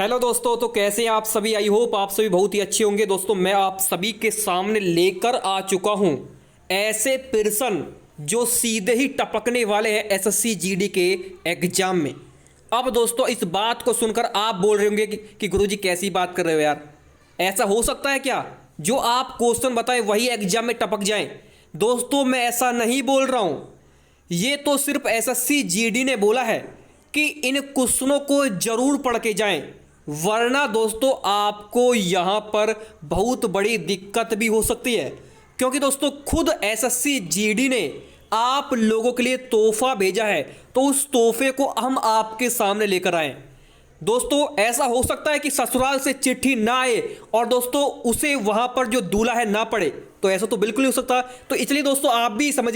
Hello दोस्तों, तो कैसे हैं आप सभी। आई होप आप सभी बहुत ही अच्छे होंगे। दोस्तों मैं आप सभी के सामने लेकर आ चुका हूं ऐसे प्रश्न जो सीधे ही टपकने वाले हैं एसएससी जीडी के एग्जाम में। अब दोस्तों इस बात को सुनकर आप बोल रहे होंगे कि गुरुजी कैसी बात कर रहे हो यार, ऐसा हो सकता है क्या जो आप क्वेश्चन बताएं वही एग्जाम में टपक जाएं। दोस्तों मैं ऐसा नहीं बोल रहा हूं, ये तो सिर्फ एसएससी जीडी ने बोला है कि इन क्वेश्चनों को जरूर पढ़ के जाएं, वरना दोस्तों आपको यहां पर बहुत बड़ी दिक्कत भी हो सकती है। क्योंकि दोस्तों खुद एसएससी जीडी ने आप लोगों के लिए तोहफा भेजा है, तो उस तोहफे को हम आपके सामने लेकर आए। दोस्तों ऐसा हो सकता है कि ससुराल से चिट्ठी ना आए और दोस्तों उसे वहां पर जो दूल्हा है ना पड़े, तो ऐसा तो बिल्कुल नहीं हो सकता। तो इसलिए दोस्तों आप भी समझ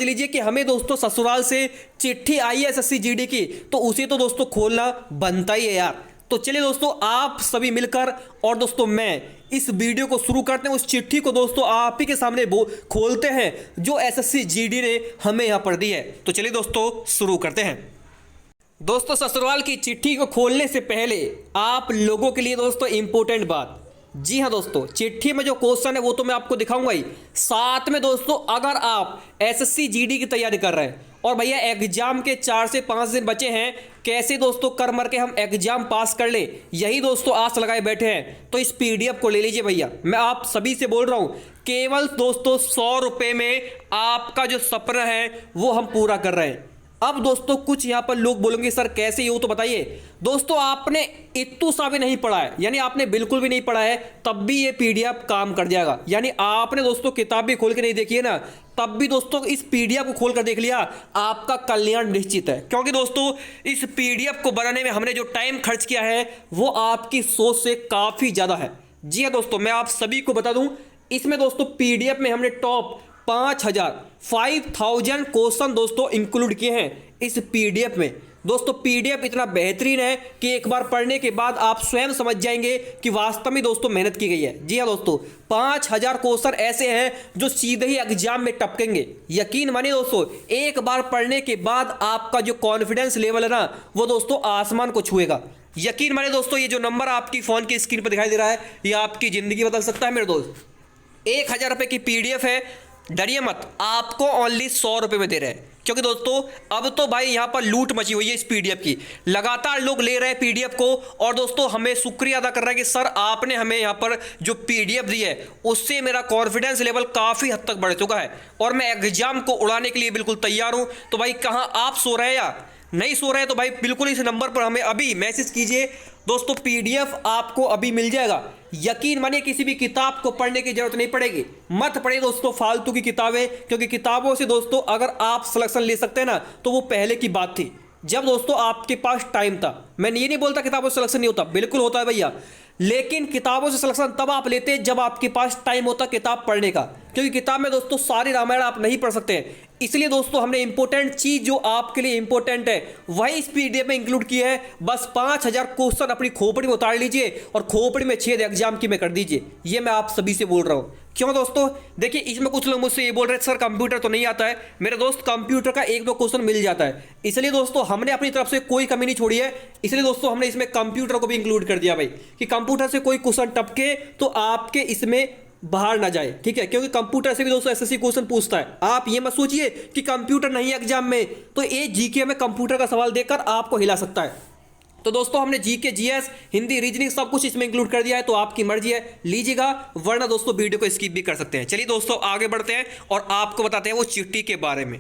लीजिए कि हमें दोस्तों ससुराल से चिट्ठी आई है एसएससी जीडी की, तो उसे तो दोस्तों खोलना बनता ही है यार। तो चलिए दोस्तों आप सभी मिलकर और दोस्तों मैं इस वीडियो को शुरू करते हैं। उस चिट्ठी को दोस्तों आप ही के सामने खोलते हैं जो एसएससी जीडी ने हमें यहां पर दी है। तो चलिए दोस्तों शुरू करते हैं। दोस्तों ससुराल की चिट्ठी को खोलने से पहले आप लोगों के लिए दोस्तों इंपॉर्टेंट बात, जी हाँ दोस्तों चिट्ठी में जो क्वेश्चन है वो तो मैं आपको दिखाऊंगा ही, साथ में दोस्तों अगर आप एसएससी जीडी की तैयारी कर रहे हैं और भैया एग्जाम के 4 से 5 दिन बचे हैं, कैसे दोस्तों कर मर के हम एग्जाम पास कर ले, यही दोस्तों आस लगाए बैठे हैं, तो इस पीडीएफ को ले लीजिए भैया। मैं आप सभी से बोल रहा हूं केवल दोस्तों 100 रुपए में आपका जो सपना है वो हम पूरा कर रहे हैं। अब दोस्तों कुछ यहां पर लोग बोलेंगे सर कैसे हो, तो बताइए दोस्तों आपने इतू सा भी नहीं पढ़ा है, यानी आपने बिल्कुल भी नहीं पढ़ा है, तब भी ये पीडीएफ काम कर जाएगा। यानी आपने दोस्तों किताब भी खोल के नहीं देखी है ना, तब भी दोस्तों इस पीडीएफ को खोल कर देख लिया, आपका कल्याण निश्चित है। क्योंकि दोस्तों इस पीडीएफ को बनाने में हमने जो टाइम खर्च किया है वो आपकी सोच से काफी ज्यादा है। जी हाँ दोस्तों मैं आप सभी को बता दूं, इसमें दोस्तों पीडीएफ में हमने टॉप 5000 क्वेश्चन दोस्तों इंक्लूड किए हैं इस पीडीएफ में। दोस्तों पीडीएफ इतना बेहतरीन है कि एक बार पढ़ने के बाद आप स्वयं समझ जाएंगे कि वास्तव में दोस्तों मेहनत की गई है। जी हाँ दोस्तों 5000 क्वेश्चन ऐसे हैं जो सीधे ही एग्जाम में टपकेंगे। यकीन मानिए दोस्तों एक बार पढ़ने के बाद आपका जो कॉन्फिडेंस लेवल है ना वो दोस्तों आसमान को छुएगा। यकीन मानिए दोस्तों ये जो नंबर आपकी फोन की स्क्रीन पर दिखाई दे रहा है ये आपकी जिंदगी बदल सकता है मेरे दोस्त। 1000 रुपए की पीडीएफ है, डरिए मत, आपको ओनली 100 रुपए में दे रहे हैं। क्योंकि दोस्तों अब तो भाई यहां पर लूट मची हुई है इस पीडीएफ की, लगातार लोग ले रहे हैं पीडीएफ को और दोस्तों हमें शुक्रिया अदा कर रहा है कि सर आपने हमें यहां पर जो पीडीएफ दी है उससे मेरा कॉन्फिडेंस लेवल काफी हद तक बढ़ चुका है और मैं एग्जाम को उड़ाने के लिए बिल्कुल तैयार हूं। तो भाई कहां आप सो रहे हैं या नहीं सो रहे हैं, तो भाई बिल्कुल इस नंबर पर हमें अभी मैसेज कीजिए। दोस्तों पीडीएफ आपको अभी मिल जाएगा। यकीन मानिए किसी भी किताब को पढ़ने की जरूरत नहीं पड़ेगी, मत पढ़िए दोस्तों फालतू की किताबें, क्योंकि किताबों से दोस्तों अगर आप सिलेक्शन ले सकते हैं ना तो वो पहले की बात थी जब दोस्तों आपके पास टाइम था। मैं ये नहीं बोलता किताबों से सिलेक्शन नहीं होता, बिल्कुल होता है भैया, लेकिन किताबों से सिलेक्शन तब आप लेते जब आपके पास टाइम होता किताब पढ़ने का, क्योंकि किताब में दोस्तों सारी रामायण आप नहीं पढ़ सकते हैं। इसलिए दोस्तों हमने इंपॉर्टेंट चीज जो आपके लिए इंपॉर्टेंट है वही इस पीडीएफ में इंक्लूड की है। बस 5000 क्वेश्चन अपनी खोपड़ी में उतार लीजिए और खोपड़ी में छेद एग्जाम की में कर दीजिए। ये मैं आप सभी से बोल रहा हूं। क्यों दोस्तों देखिए इसमें कुछ लोग मुझसे ये बोल रहे हैं सर कंप्यूटर तो नहीं आता है, मेरे दोस्त कंप्यूटर का 1-2 क्वेश्चन मिल जाता है। इसलिए दोस्तों हमने अपनी तरफ से कोई कमी नहीं छोड़ी है, इसलिए दोस्तों हमने इसमें कंप्यूटर को भी इंक्लूड कर दिया भाई, कि कंप्यूटर से कोई क्वेश्चन टपके तो आपके इसमें बाहर ना जाए, ठीक है। क्योंकि कंप्यूटर से भी दोस्तों एसएससी क्वेश्चन पूछता है। आप ये मत सोचिए कि कंप्यूटर नहीं एग्जाम में, तो ये जीके में कंप्यूटर का सवाल देकर आपको हिला सकता है। तो दोस्तों हमने जीके, जीएस, हिंदी, रीजनिंग सब कुछ इसमें इंक्लूड कर दिया है, तो आपकी मर्जी है लीजिएगा, वरना दोस्तों वीडियो को स्किप भी कर सकते हैं। चलिए दोस्तों आगे बढ़ते हैं और आपको बताते हैं वो चिट्ठी के बारे में।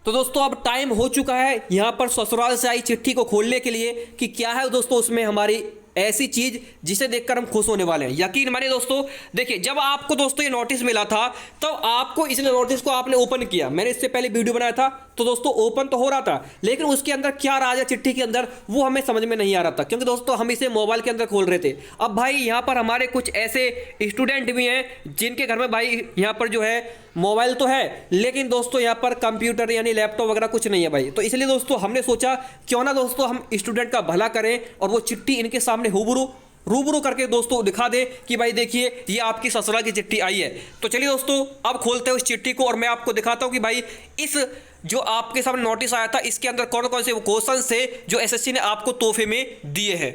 तो दोस्तों अब टाइम हो चुका है यहां पर ससुराल से आई चिट्ठी को खोलने के लिए कि क्या है दोस्तों उसमें हमारी ऐसी चीज जिसे देखकर हम खुश होने वाले हैं। यकीन मानिए दोस्तों देखिए जब आपको दोस्तों ये नोटिस मिला था तो आपको इसलिए नोटिस को आपने ओपन किया, मैंने इससे पहले वीडियो बनाया था तो दोस्तों ओपन तो हो रहा था, लेकिन उसके अंदर क्या राज है चिट्ठी के अंदर वो हमें समझ में नहीं आ रहा था, क्योंकि दोस्तों हम इसे मोबाइल के अंदर खोल रहे थे। अब भाई यहाँ पर हमारे कुछ ऐसे स्टूडेंट भी हैं जिनके घर में भाई यहाँ पर जो है मोबाइल तो है, लेकिन दोस्तों यहाँ पर कंप्यूटर यानी लैपटॉप वगैरह कुछ नहीं है भाई। तो इसलिए दोस्तों हमने सोचा क्यों ना दोस्तों हम स्टूडेंट का भला करें और वो चिट्ठी इनके सामने रूबरू करके दोस्तों दिखा दे कि भाई देखिए ये आपकी ससुराल की चिट्ठी आई है। तो चलिए दोस्तों अब खोलते हैं उस चिट्ठी को और मैं आपको दिखाता हूं कि भाई इस जो आपके सामने नोटिस आया था इसके अंदर कौन कौन से वो क्वेश्चन थे जो एसएससी ने आपको तोहफे में दिए हैं।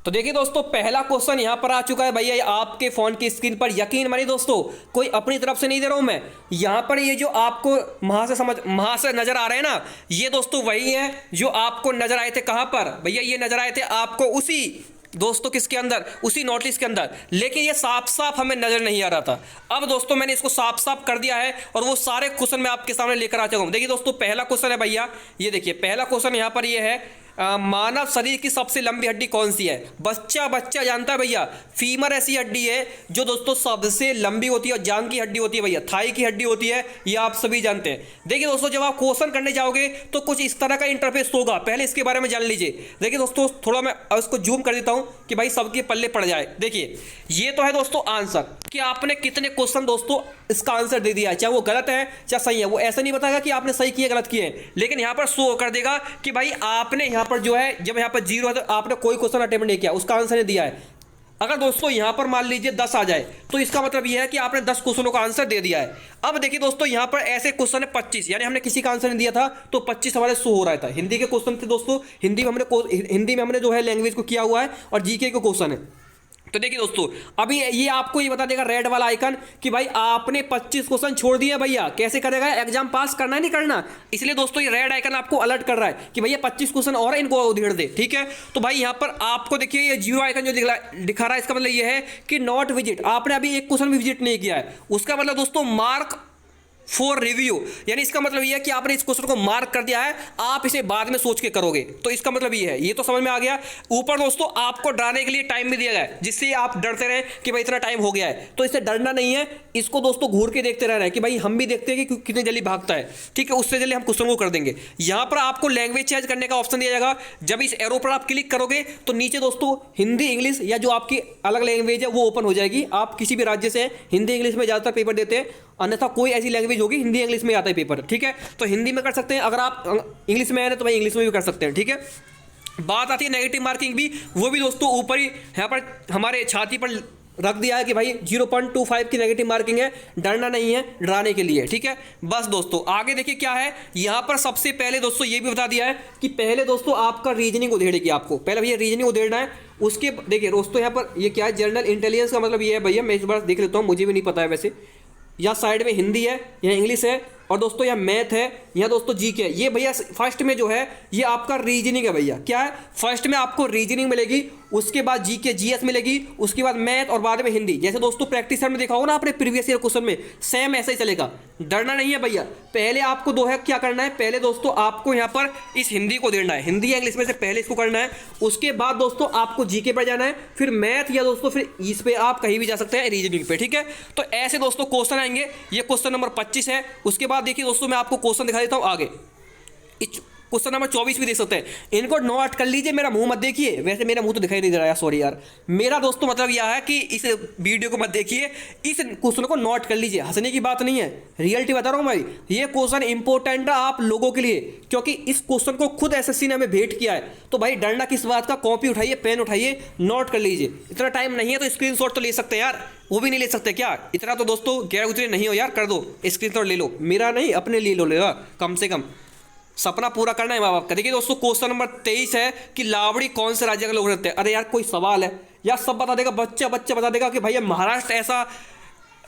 तो देखिए दोस्तों, पहला क्वेश्चन यहां पर आ चुका है भैया आपके फोन की स्क्रीन पर। यकीन मानिए दोस्तों, कोई अपनी तरफ से नहीं दे रहा हूं मैं। यहां पर ये जो आपको वहां से नजर आ रहे हैं ना, ये दोस्तों वही है जो आपको नजर आए थे। कहां पर भैया? ये नजर आए थे आपको उसी दोस्तों किसके अंदर, उसी नोटिस के अंदर। लेकिन ये साफ साफ हमें नजर नहीं आ रहा था। अब दोस्तों मैंने इसको साफ साफ कर दिया है और वो सारे क्वेश्चन मैं आपके सामने लेकर आ चुका हूं। देखिए दोस्तों, पहला क्वेश्चन है भैया, ये देखिए पहला क्वेश्चन यहां पर ये है, मानव शरीर की सबसे लंबी हड्डी कौन सी है? बच्चा बच्चा जानता है भैया, फीमर ऐसी हड्डी है जो दोस्तों सबसे लंबी होती है और जांग की हड्डी होती है भैया, थाई की हड्डी होती है, ये आप सभी जानते हैं। देखिए दोस्तों, जब आप क्वेश्चन करने जाओगे तो कुछ इस तरह का इंटरफेस होगा, पहले इसके बारे में जान लीजिए। देखिए दोस्तों, थोड़ा मैं इसको जूम कर देता हूं कि भाई सबके पल्ले पड़ जाए। देखिए, ये तो है दोस्तों आंसर कि आपने कितने क्वेश्चन दोस्तों इसका आंसर दे दिया है, चाहे वो गलत है चाहे सही है। वो ऐसा नहीं बताएगा कि आपने सही किए गलत किए, लेकिन यहां पर शो कर देगा कि भाई आपने यहां पर जो है, जब यहां पर 0 है तो आपने कोई क्वेश्चन अटेम्प्ट नहीं किया, उसका आंसर नहीं दिया है। अगर दोस्तों यहां पर मान लीजिए 10 आ जाए तो इसका मतलब यह है कि आपने 10 क्वेश्चनों का आंसर दे दिया है। अब देखिए दोस्तों, यहां पर ऐसे क्वेश्चन है 25, यानी हमने किसी का आंसर नहीं दिया था तो 25 हमारे शो हो रहा था। हिंदी के क्वेश्चन थे दोस्तों, हिंदी में हमने जो है लैंग्वेज को किया हुआ है और जीके के क्वेश्चन है। तो देखिए दोस्तों, अभी ये आपको ये बता देगा रेड वाला आइकन कि भाई आपने 25 क्वेश्चन छोड़ दिए भैया। कैसे करेगा? एग्जाम पास करना है नहीं करना, इसलिए दोस्तों ये रेड आइकन आपको अलर्ट कर रहा है कि भैया 25 क्वेश्चन और इनको उधेड़ दे। ठीक है, तो भाई यहां पर आपको देखिए ये 0 आइकन जो दिखा रहा है, इसका मतलब ये है कि नॉट विजिट, आपने अभी एक क्वेश्चन भी विजिट नहीं किया है। उसका मतलब दोस्तों मार्क फॉर रिव्यू, यानी इसका मतलब ये है कि आपने इस क्वेश्चन को मार्क कर दिया है, आप इसे बाद में सोच के करोगे। तो इसका मतलब ये है, ये तो समझ में आ गया। ऊपर दोस्तों आपको डराने के लिए टाइम भी दिया गया है, जिससे आप डरते रहे कि भाई इतना टाइम हो गया है। तो इससे डरना नहीं है, इसको दोस्तों घूर के देखते रहना है कि भाई हम भी देखते हैं कि कितनी जल्दी भागता है। ठीक है, उससे जल्दी हम क्वेश्चन को कर देंगे। यहां पर आपको लैंग्वेज चेंज करने का ऑप्शन दिया जाएगा। जब इस एरो पर आप क्लिक करोगे तो नीचे दोस्तों हिंदी इंग्लिश या जो आपकी अलग लैंग्वेज है वो ओपन हो जाएगी। आप किसी भी राज्य से हिंदी इंग्लिश में ज़्यादातर पेपर देते हैं, अन्यथा कोई ऐसी लैंग्वेज होगी हिंदी इंग्लिश में आता है पेपर। ठीक है, तो हिंदी में कर सकते हैं, अगर आप इंग्लिश में आए तो भाई इंग्लिश में भी कर सकते हैं। ठीक है, बात आती है नेगेटिव मार्किंग भी, वो भी दोस्तों ऊपर ही यहाँ पर हमारे छाती पर रख दिया है कि भाई 0.25 की नेगेटिव मार्किंग है, डरना नहीं है, डराने के लिए। ठीक है, बस दोस्तों आगे देखिए क्या है। यहाँ पर सबसे पहले दोस्तों ये भी बता दिया है कि पहले दोस्तों आपका रीजनिंग उधेड़ेगी, आपको पहले भैया रीजनिंग उधेड़ना है। उसके देखिए दोस्तों यहाँ पर ये क्या है, जनरल इंटेलिजेंस का मतलब ये है भैया, मैं इस बार देख लेता हूँ, मुझे भी नहीं पता है वैसे। यहाँ साइड में हिंदी है, यहाँ इंग्लिश है और दोस्तों यहाँ मैथ है, यहाँ दोस्तों जीके है। ये भैया फर्स्ट में जो है ये आपका रीजनिंग है भैया। क्या है? फर्स्ट में आपको रीजनिंग मिलेगी, उसके बाद जीके जीएस मिलेगी, उसके बाद मैथ और बाद में हिंदी। जैसे दोस्तों प्रैक्टिस सेट में देखा होगा ना आपने प्रीवियस ईयर क्वेश्चन में, सेम ऐसा ही चलेगा। डरना नहीं है भैया। पहले आपको दो है क्या करना है, पहले दोस्तों आपको यहाँ पर इस हिंदी को देना है, हिंदी या इंग्लिश में से पहले इसको करना है। उसके बाद दोस्तों आपको जीके पर जाना है, फिर मैथ या दोस्तों फिर इस पे आप कहीं भी जा सकते हैं रीजनिंग पे। ठीक है, तो ऐसे दोस्तों क्वेश्चन आएंगे। ये क्वेश्चन नंबर 25 है। उसके बाद देखिए दोस्तों मैं आपको क्वेश्चन दिखा देता हूं आगे। क्वेश्चन नंबर 24 भी देख सकते हैं, इनको नोट कर लीजिए, मेरा मुंह मत देखिए। वैसे मेरा मुंह तो दिखाई नहीं दे रहा है, सॉरी यार। मेरा दोस्तों मतलब यह है कि इस वीडियो को मत देखिए, इस क्वेश्चन को नोट कर लीजिए। हंसने की बात नहीं है, रियलिटी बता रहा हूं भाई। ये क्वेश्चन इंपॉर्टेंट है आप लोगों के लिए, क्योंकि इस क्वेश्चन को खुद एसएससी ने हमें भेंट किया है। तो भाई डरना किस बात का, कॉपी उठाइए, पेन उठाइए, नोट कर लीजिए। इतना टाइम नहीं है तो स्क्रीनशॉट तो ले सकते हैं यार, वो भी नहीं ले सकते क्या? इतना तो दोस्तों गैर उतरे नहीं हो यार, कर दो स्क्रीनशॉट ले लो। मेरा नहीं, अपने लिए लो लेगा, कम से कम सपना पूरा करना है माँ बाप का। देखिए दोस्तों क्वेश्चन नंबर 23 है कि लावड़ी कौन से राज्य के लोग रहते हैं। अरे यार कोई सवाल है यार, सब बता देगा, बच्चा बता देगा कि भैया महाराष्ट्र ऐसा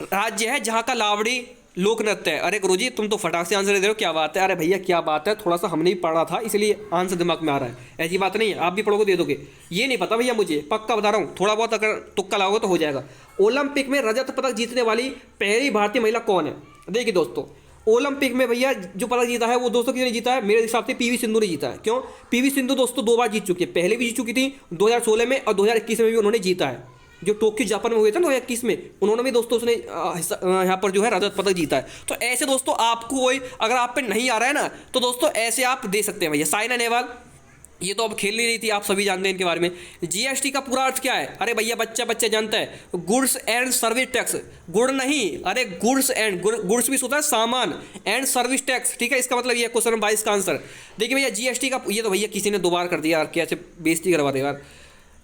राज्य है जहाँ का लावड़ी लोक नृत्य है। अरे गुरुजी तुम तो फटाक से आंसर दे रहे हो, क्या बात है? अरे भैया क्या बात है, थोड़ा सा हमने भी पढ़ा था इसलिए आंसर दिमाग में आ रहा है, ऐसी बात नहीं है। आप भी पढ़ोगे दे दोगे, ये नहीं पता भैया मुझे, पक्का बता रहा हूँ। थोड़ा बहुत अगर तुक्का लगाओगे तो हो जाएगा। ओलंपिक में रजत पदक जीतने वाली पहली भारतीय महिला कौन है? देखिए दोस्तों ओलंपिक में भैया जो पदक जीता है वो दोस्तों किसने जीता है? मेरे हिसाब से पीवी सिंधु ने जीता है। क्यों? पीवी सिंधु दोस्तों 2 बार जीत चुकी है, पहले भी जीत चुकी थी 2016 में और 2021 में भी उन्होंने जीता है। जो टोक्यो जापान में हुए थे ना 2021 में, उन्होंने भी दोस्तों उसने यहाँ पर जो है रजत पदक जीता है। तो ऐसे दोस्तों आपको कोई अगर आप पे नहीं आ रहा है ना तो दोस्तों ऐसे आप दे सकते हैं भैया। साइना नेहवाल ये तो अब खेल नहीं रही थी, आप सभी जानते हैं इनके बारे में। जीएसटी का पूरा अर्थ क्या है? अरे भैया बच्चा जानता है, गुड्स एंड सर्विस टैक्स। गुड़ नहीं, अरे गुड्स एंड गुड्स भी होता है सामान, एंड सर्विस टैक्स। ठीक है, इसका मतलब ये क्वेश्चन 22 का आंसर। देखिए भैया जीएसटी का, ये तो भैया किसी ने 2 बार कर दिया यार, कैसे बेइज्जती करवा दे यार।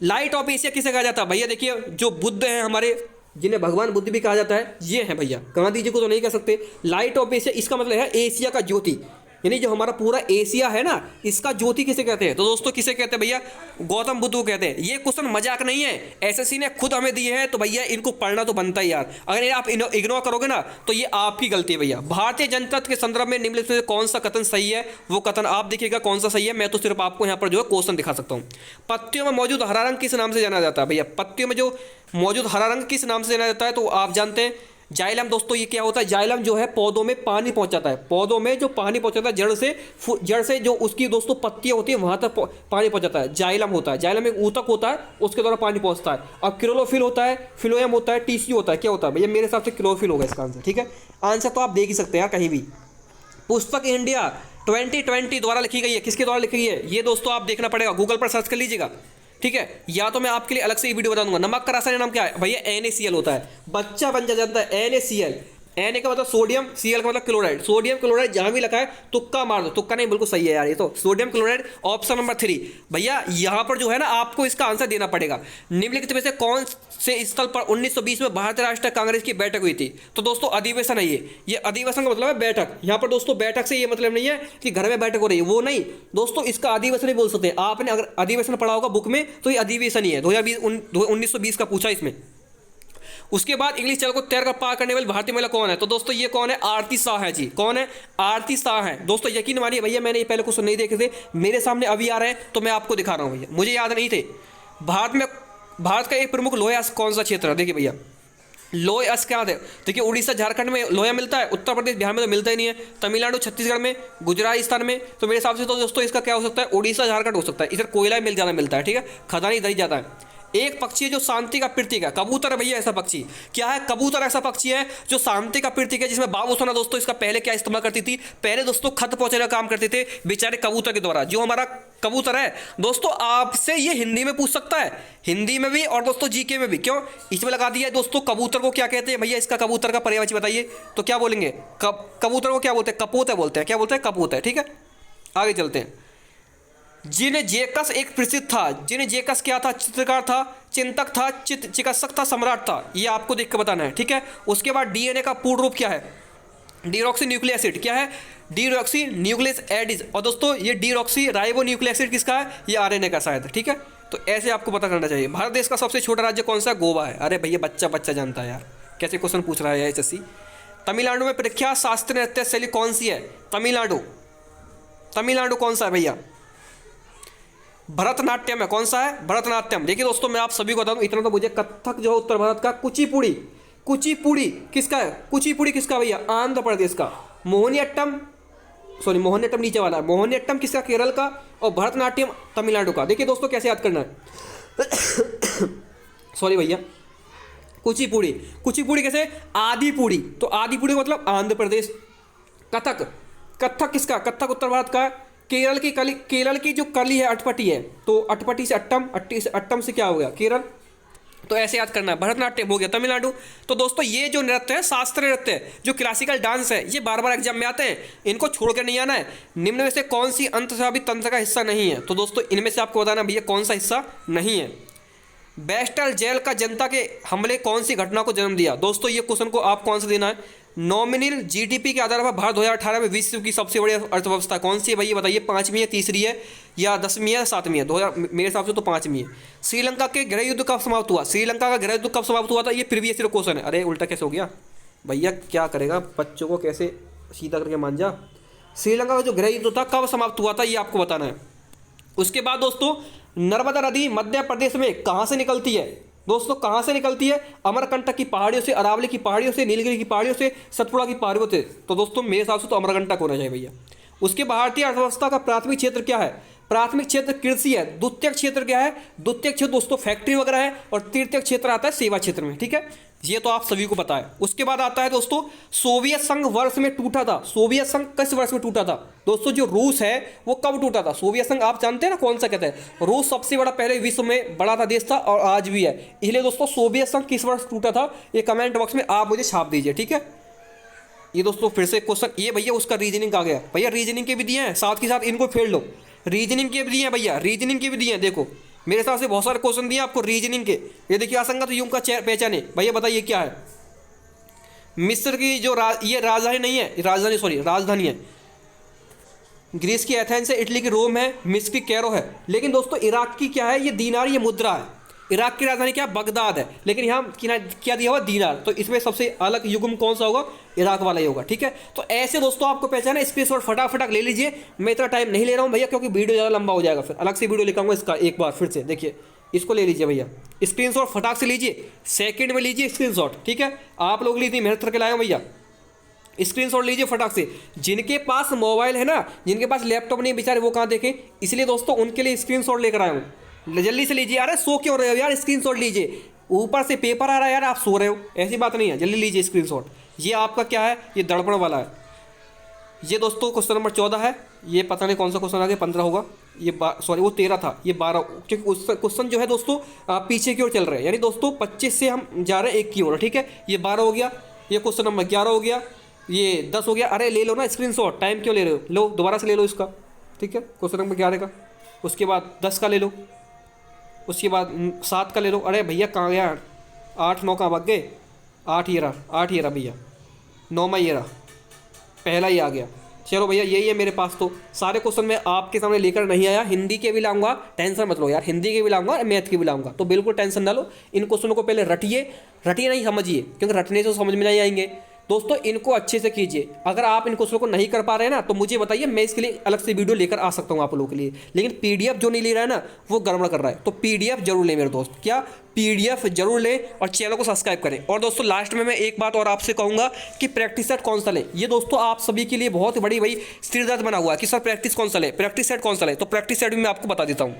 लाइट ऑफ एशिया किसे कहा जाता है? भैया देखिए जो बुद्ध हैं हमारे, जिन्हें भगवान बुद्ध भी कहा जाता है, ये है भैया। गांधी जी को तो नहीं कह सकते। लाइट ऑफ एशिया इसका मतलब है एशिया का ज्योति। यानी जो हमारा पूरा एशिया है ना, इसका ज्योति किसे कहते हैं? तो दोस्तों किसे कहते हैं भैया? गौतम बुद्ध को कहते हैं। ये क्वेश्चन मजाक नहीं है, एसएससी ने खुद हमें दिए हैं, तो भैया इनको पढ़ना तो बनता ही यार। अगर ये आप इग्नोर करोगे ना तो ये आपकी गलती है भैया। भारतीय जनतंत्र के संदर्भ में निम्नलिखित में से कौन सा कथन सही है? वो कथन आप देखिएगा कौन सा सही है। मैं तो सिर्फ आपको यहाँ पर जो है क्वेश्चन दिखा सकता हूँ। पत्तियों में मौजूद हरा रंग किस नाम से जाना जाता है? भैया पत्तियों में जो मौजूद हरा रंग किस नाम से जाना जाता है? तो आप जानते हैं जाइलम। दोस्तों ये क्या होता है? जाइलम जो है पौधों में पानी पहुंचाता है, पौधों में जो पानी पहुंचाता है जड़ से जो उसकी दोस्तों पत्तियां होती है वहां तक पानी पहुंचाता है, जाइलम होता है। जाइलम एक ऊतक होता है, उसके द्वारा पानी पहुंचता है। अब क्लोरोफिल होता है, फिलोएम होता है, टिश्यू होता है। क्या होता है भैया? मेरे हिसाब से क्लोरोफिल होगा इसका आंसर। ठीक है, आंसर तो आप देख ही सकते हैं यार कहीं भी। पुस्तक इंडिया 2020 द्वारा लिखी गई है, किसके द्वारा लिखी गई है? ये दोस्तों आप देखना पड़ेगा, गूगल पर सर्च कर लीजिएगा। ठीक है, या तो मैं आपके लिए अलग से ये वीडियो बता दूंगा। नमक का रासायनिक नाम क्या है? भैया NaCl होता है। बच्चा बन जाता है NaCl। Na का मतलब सोडियम, Cl का मतलब क्लोराइड। सोडियम क्लोराइड जहां भी लिखा है तुक्का मार दो। तुक्का नहीं, बिल्कुल सही है यार ये तो। Sodium chloride option number 3। भैया यहां पर जो है ना आपको इसका आंसर देना पड़ेगा। निम्नलिखित में से कौन से स्थल पर 1920 में भारतीय राष्ट्रीय कांग्रेस की बैठक हुई थी? तो दोस्तों अधिवेशन है ये अधिवेशन का मतलब है बैठक। यहाँ पर दोस्तों बैठक से ये मतलब नहीं है कि घर में बैठक हो रही है, वो नहीं दोस्तों, इसका अधिवेशन ही बोल सकते हैं। आपने अगर अधिवेशन पढ़ा होगा बुक में तो ये अधिवेशन ही है। 1920 का पूछा इसमें। उसके बाद इंग्लिश चैनल को तैर कर पार करने वाली भारतीय महिला कौन है? तो दोस्तों ये कौन है? आरती शाह है जी। कौन है? आरती शाह है। दोस्तों यकीन मानिए भैया मैंने ये पहले क्वेश्चन नहीं देखे थे, मेरे सामने अभी आ रहे हैं तो मैं आपको दिखा रहा हूँ भैया, मुझे याद नहीं थे। भारत का एक प्रमुख लोहा कौन सा क्षेत्र है? देखिए भैया लोह अश्व क्या है? देखिए उड़ीसा झारखंड में लोहा मिलता है, उत्तर प्रदेश बिहार में तो मिलता ही नहीं है, तमिलनाडु छत्तीसगढ़ में, गुजरात राजस्थान में। तो मेरे हिसाब से तो दोस्तों इसका क्या हो सकता है? उड़ीसा झारखंड हो सकता है। इधर कोयला मिल ज़्यादा मिलता है। ठीक है, खदानी इधर ही ज़्यादा है। एक पक्षी है जो शांति का प्रतीक है, कबूतर है भैया। ऐसा पक्षी क्या है? कबूतर ऐसा पक्षी है जो शांति का प्रतीक है, जिसमें बाबूसोना दोस्तों इसका पहले क्या इस्तेमाल करती थी? पहले दोस्तों खत पहुंचाने का काम करते थे बेचारे कबूतर के द्वारा। जो हमारा कबूतर है दोस्तों, आपसे ये हिंदी में पूछ सकता है, हिंदी में भी और दोस्तों जीके में भी। क्यों इसमें लगा दिया है दोस्तों? कबूतर को क्या कहते हैं भैया? इसका कबूतर का पर्यायवाची बताइए तो क्या बोलेंगे? कबूतर को क्या बोलते हैं? कपोत है बोलते हैं। क्या बोलते हैं? कपोत है। ठीक है, आगे चलते हैं। जिन जेकस एक प्रसिद्ध था। जिन जेकस क्या था? चित्रकार था, चिंतक था, चिकित्सक था, सम्राट था। ये आपको देख कर बताना है। ठीक है, उसके बाद डीएनए का पूर्ण रूप क्या है? Deoxy nucleic acid. क्या है? Deoxy nucleic acid. और दोस्तों ये डीऑक्सी राइबो न्यूक्लिक एसिड किसका है? ये आरएनए का शायद। ठीक है, तो ऐसे आपको पता करना चाहिए। भारत देश का सबसे छोटा राज्य कौन सा? गोवा है। अरे भैया बच्चा जानता है यार, कैसे क्वेश्चन पूछ रहा है एसएससी। तमिलनाडु में प्रख्यात शास्त्रीय नृत्य शैली कौन सी है? तमिलनाडु कौन सा है भैया? भरतनाट्यम है। कौन सा है? भरतनाट्यम। देखिए दोस्तों मैं आप सभी को बता दूं, इतना तो मुझे, कथक जो है उत्तर भारत का, कुचिपुड़ी किसका है? कुचिपुड़ी किसका भैया? आंध्र प्रदेश का। मोहिनीअट्टम नीचे वाला है। मोहिनीअट्टम किसका? केरल का। और भरतनाट्यम तमिलनाडु का। देखिए दोस्तों कैसे याद करना है सॉरी भैया, कुचिपुड़ी कैसे? आदिपुड़ी। तो आदिपुड़ी मतलब आंध्र प्रदेश। कथक किसका? कथक उत्तर भारत का। केरल की जो कली है अटपटी है, तो अटपटी से अट्टम से क्या हो गया? केरल। तो ऐसे याद करना है। भरतनाट्यम हो गया तमिलनाडु। तो दोस्तों ये जो नृत्य है शास्त्रीय नृत्य है, जो क्लासिकल डांस है, ये बार बार एग्जाम में आते हैं, इनको छोड़कर नहीं आना है। निम्न में से कौन सी अंतःस्रावी तंत्र का हिस्सा नहीं है? तो दोस्तों इनमें से आपको बताना भैया कौन सा हिस्सा नहीं है। बेस्टल जेल का जनता के हमले कौन सी घटना को जन्म दिया? दोस्तों ये क्वेश्चन को आप कौन सा देना है? नॉमिनल जीडीपी के आधार पर भारत 2018 में विश्व की सबसे बड़ी अर्थव्यवस्था कौन सी है भैया? बताइए, 5वीं है, तीसरी है, या 10वीं है, 7वीं है? 2000 मेरे हिसाब से तो 5वीं है। श्रीलंका के गृह युद्ध कब समाप्त हुआ? श्रीलंका का गृह युद्ध कब समाप्त हुआ था? ये प्रीवियस ईयर क्वेश्चन है। अरे उल्टा कैसे हो गया भैया, क्या करेगा बच्चों को कैसे सीधा करके मान जा। श्रीलंका का जो गृह युद्ध था कब समाप्त हुआ था, ये आपको बताना है। उसके बाद दोस्तों नर्मदा नदी मध्य प्रदेश में कहाँ से निकलती है? दोस्तों कहाँ से निकलती है? अमरकंटक की पहाड़ियों से, अरावली की पहाड़ियों से, नीलगिरी की पहाड़ियों से, सतपुड़ा की पहाड़ियों से। तो दोस्तों मेरे हिसाब से तो अमरकंटक होना चाहिए भैया। उसके भारतीय अर्थव्यवस्था का प्राथमिक क्षेत्र क्या है? प्राथमिक क्षेत्र कृषि है। द्वितीयक क्षेत्र क्या है? द्वितीयक क्षेत्र दोस्तों फैक्ट्री वगैरह है। और तृतीयक क्षेत्र आता है सेवा क्षेत्र में। ठीक है, ये तो आप सभी को पता है। उसके बाद आता है दोस्तों सोवियत संघ वर्ष में टूटा था। सोवियत संघ किस वर्ष में टूटा था? दोस्तों जो रूस है वो कब टूटा था? सोवियत संघ आप जानते हैं ना कौन सा कहते हैं? रूस सबसे बड़ा पहले विश्व में बड़ा था देश था और आज भी है। इसलिए दोस्तों सोवियत संघ किस वर्ष टूटा था, ये कमेंट बॉक्स में आप मुझे छाप दीजिए। ठीक है, ये दोस्तों फिर से क्वेश्चन, ये भैया उसका रीजनिंग आ गया भैया। रीजनिंग के भी दिए हैं, साथ के साथ इनको फेर लो। रीजनिंग के भी दिए हैं भैया, रीजनिंग के भी दिए हैं। देखो मेरे हिसाब से बहुत सारे क्वेश्चन दिए आपको रीजनिंग के। ये देखिए असंगत युग का पहचाने भैया, बताइए क्या है? मिस्र की जो ये राजधानी नहीं है, राजधानी है। ग्रीस की एथेंस है, इटली की रोम है, मिस्र की कैरो है। लेकिन दोस्तों इराक की क्या है, ये दीनार, ये मुद्रा है। इराक की राजधानी क्या है, बगदाद है, लेकिन यहाँ क्या दिया हुआ, दीनार। तो इसमें सबसे अलग युग्म कौन सा होगा, इराक वाला ही होगा। ठीक है, तो ऐसे दोस्तों आपको पहचाना, स्क्रीनशॉट फटाफट ले लीजिए। मैं इतना टाइम नहीं ले रहा हूँ भैया, क्योंकि वीडियो ज़्यादा लंबा हो जाएगा, फिर अलग से वीडियो लिखाऊंगा इसका। एक बार फिर से देखिए, इसको ले लीजिए भैया, स्क्रीनशॉट फटाक से लीजिए, सेकंड में लीजिए स्क्रीनशॉट। ठीक है, आप लोग लिए इतनी मेहनत करके लाए हो भैया, स्क्रीनशॉट लीजिए फटाक से। जिनके पास मोबाइल है ना, जिनके पास लैपटॉप नहीं बेचारे, वो कहाँ देखें, इसलिए दोस्तों उनके लिए स्क्रीनशॉट लेकर आया हूँ। जल्दी से लीजिए। अरे सो क्यों रहे हो यार, स्क्रीनशॉट लीजिए। ऊपर से पेपर आ रहा है यार, आप सो रहे हो, ऐसी बात नहीं है, जल्दी लीजिए स्क्रीनशॉट। ये आपका क्या है, ये दर्पण वाला है। ये दोस्तों क्वेश्चन नंबर 14 है। ये पता नहीं कौन सा क्वेश्चन आ गया, 15 होगा ये, सॉरी वो 13 था, ये 12, क्योंकि उस क्वेश्चन जो है दोस्तों पीछे की ओर चल रहे हैं, यानी दोस्तों 25 से हम जा रहे हैं 1 की ओर। ठीक है, ये 12 हो गया, ये क्वेश्चन नंबर 11 हो गया, ये 10 हो गया। अरे ले लो ना स्क्रीनशॉट, टाइम क्यों ले रहे हो, लो दोबारा से ले लो इसका। ठीक है, क्वेश्चन नंबर 11 का, उसके बाद 10 का ले लो, उसके बाद 7 का ले लो। अरे भैया कहाँ गया, 8 9 कहाँ भाग गए, 8 ये रहा भैया, 9वां ये रहा, पहला ही आ गया। चलो भैया यही है मेरे पास। तो सारे क्वेश्चन मैं आपके सामने लेकर नहीं आया, हिंदी के भी लाऊंगा, टेंशन मत लो यार, हिंदी के भी लाऊंगा और मैथ के भी लाऊंगा, तो बिल्कुल टेंशन ना लो। इन क्वेश्चनों को पहले रटिए नहीं समझिए, क्योंकि रटने से समझ में नहीं आएंगे दोस्तों। इनको अच्छे से कीजिए। अगर आप इन क्वेश्चनों को नहीं कर पा रहे हैं ना, तो मुझे बताइए, मैं इसके लिए अलग से वीडियो लेकर आ सकता हूँ आप लोगों के लिए। लेकिन पीडीएफ जो नहीं ले रहा है ना, वो गड़बड़ कर रहा है। तो पीडीएफ जरूर लें मेरे दोस्त, क्या पीडीएफ जरूर लें और चैनल को सब्सक्राइब करें। और दोस्तों लास्ट में मैं एक बात और आपसे कहूँगा कि प्रैक्टिस सेट कौन सा लें। ये दोस्तों आप सभी के लिए बहुत बड़ी भाई सिरदर्द बना हुआ है कि सर प्रैक्टिस कौन सा लें, प्रैक्टिस सेट कौन सा लें। तो प्रैक्टिस सेट भी मैं आपको बता देता हूँ।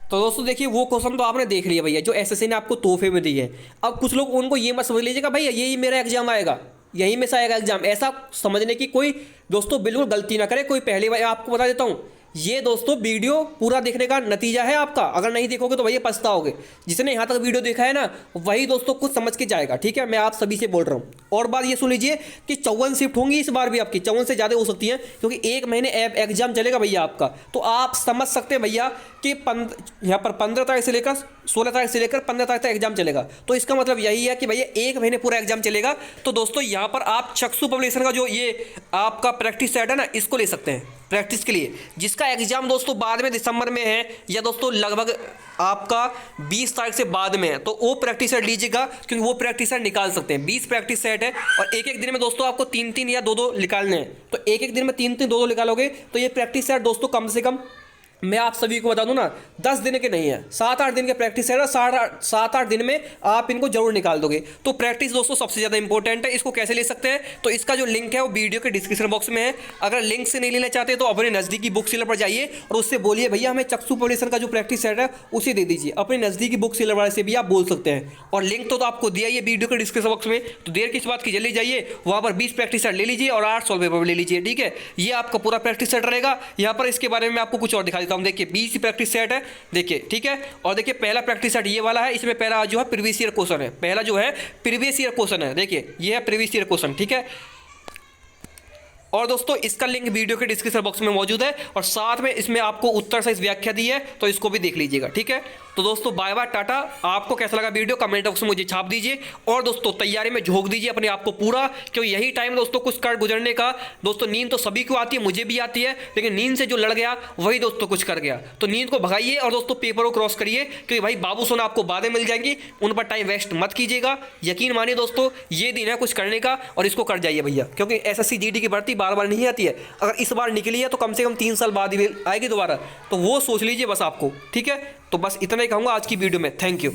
तो दोस्तों देखिए, वो क्वेश्चन तो आपने देख लिया भैया, जो एसएससी ने आपको तोहफे में दी है। अब कुछ लोग उनको ये मत समझ लीजिएगा भैया यही मेरा एग्जाम आएगा, यहीं में से आएगा एग्जाम, ऐसा समझने की कोई दोस्तों बिल्कुल गलती ना करे। कोई पहली बार आपको बता देता हूँ, ये दोस्तों वीडियो पूरा देखने का नतीजा है आपका। अगर नहीं देखोगे तो भैया पछताओगे। जिसने यहाँ तक वीडियो देखा है ना, वही दोस्तों कुछ समझ के जाएगा। ठीक है, मैं आप सभी से बोल रहा हूँ। और बात ये सुन लीजिए कि 54 शिफ्ट होंगी इस बार भी आपकी, 54 से ज़्यादा हो सकती हैं, क्योंकि 1 महीने एग्जाम चलेगा भैया आपका। तो आप समझ सकते हैं भैया कि यहाँ पर 15 तारीख से लेकर 16 तारीख से लेकर 15 तारीख तक एग्जाम चलेगा। तो इसका मतलब यही है कि भैया 1 महीने पूरा एग्जाम चलेगा। तो दोस्तों यहाँ पर आप चक्षु पब्लिकेशन का जो ये आपका प्रैक्टिस सेट है ना, इसको ले सकते हैं प्रैक्टिस के लिए, जिसका एग्जाम दोस्तों बाद में दिसंबर में है, या दोस्तों लगभग आपका 20 तारीख से बाद में है। तो वो प्रैक्टिस सेट लीजिएगा, क्योंकि वो प्रैक्टिस सेट निकाल सकते हैं। 20 प्रैक्टिस सेट है और एक दिन में दोस्तों आपको 3 या 2 निकालने हैं। तो एक दिन में 3 2 निकालोगे तो ये प्रैक्टिस सेट दोस्तों कम से कम मैं आप सभी को बता दूं ना, 10 दिन के नहीं है, 7-8 दिन के प्रैक्टिस है ना, 7-8 दिन में आप इनको जरूर निकाल दोगे। तो प्रैक्टिस दोस्तों सबसे ज़्यादा इंपॉर्टेंट है। इसको कैसे ले सकते हैं, तो इसका जो लिंक है वो वीडियो के डिस्क्रिप्शन बॉक्स में है। अगर लिंक से नहीं लेना चाहते तो अपने नज़दीकी बुक सेलर पर जाइए और उससे बोलिए भैया हमें चक्षु पब्लिकेशन का जो प्रैक्टिस सेट है उसे दे दीजिए। अपने नज़दीकी बुक सेलर वाले से भी आप बोल सकते हैं। और लिंक तो आपको दिया ही है वीडियो के डिस्क्रिप्शन बॉक्स में। तो देर किस बात की, जल्दी जाइए वहाँ पर 20 प्रैक्टिस सेट ले लीजिए और 8 सॉल्व पेपर ले लीजिए। ठीक है, ये आपका पूरा प्रैक्टिस सेट रहेगा। यहाँ पर इसके बारे में आपको कुछ और दिखा देता हूँ। देखिए 20 प्रैक्टिस सेट है, देखिए ठीक है। और देखिए पहला प्रैक्टिस सेट ये वाला है, इसमें पहला जो है प्रीवियस ईयर क्वेश्चन है, पहला जो है प्रीवियस ईयर क्वेश्चन है। देखिए ये है प्रीवियस ईयर क्वेश्चन। ठीक है, और दोस्तों इसका लिंक वीडियो के डिस्क्रिप्शन बॉक्स में मौजूद है और साथ में इसमें आपको उत्तर सहित व्याख्या दी है, तो इसको भी देख लीजिएगा। ठीक है, तो दोस्तों बाय बाय टाटा। आपको कैसा लगा वीडियो कमेंट बॉक्स में मुझे छाप दीजिए। और दोस्तों तैयारी में झोंक दीजिए अपने आप को पूरा, क्योंकि यही टाइम दोस्तों कुछ कर गुजरने का। दोस्तों नींद तो सभी को आती है, मुझे भी आती है, लेकिन नींद से जो लड़ गया वही दोस्तों कुछ कर गया। तो नींद को भगाइए और दोस्तों पेपर को क्रॉस करिए, क्योंकि भाई बाबू सोना आपको बातें मिल जाएंगी, उन पर टाइम वेस्ट मत कीजिएगा। यकीन मानिए दोस्तों ये दिन है कुछ करने का, और इसको कर जाइए भैया, क्योंकि एसएससी जीडी की भर्ती बार बार नहीं आती है। अगर इस बार निकली है तो कम से कम 3 साल बाद ही आएगी दोबारा, तो वो सोच लीजिए बस आपको। ठीक है, तो बस इतना ही कहूँगा आज की वीडियो में। Thank you.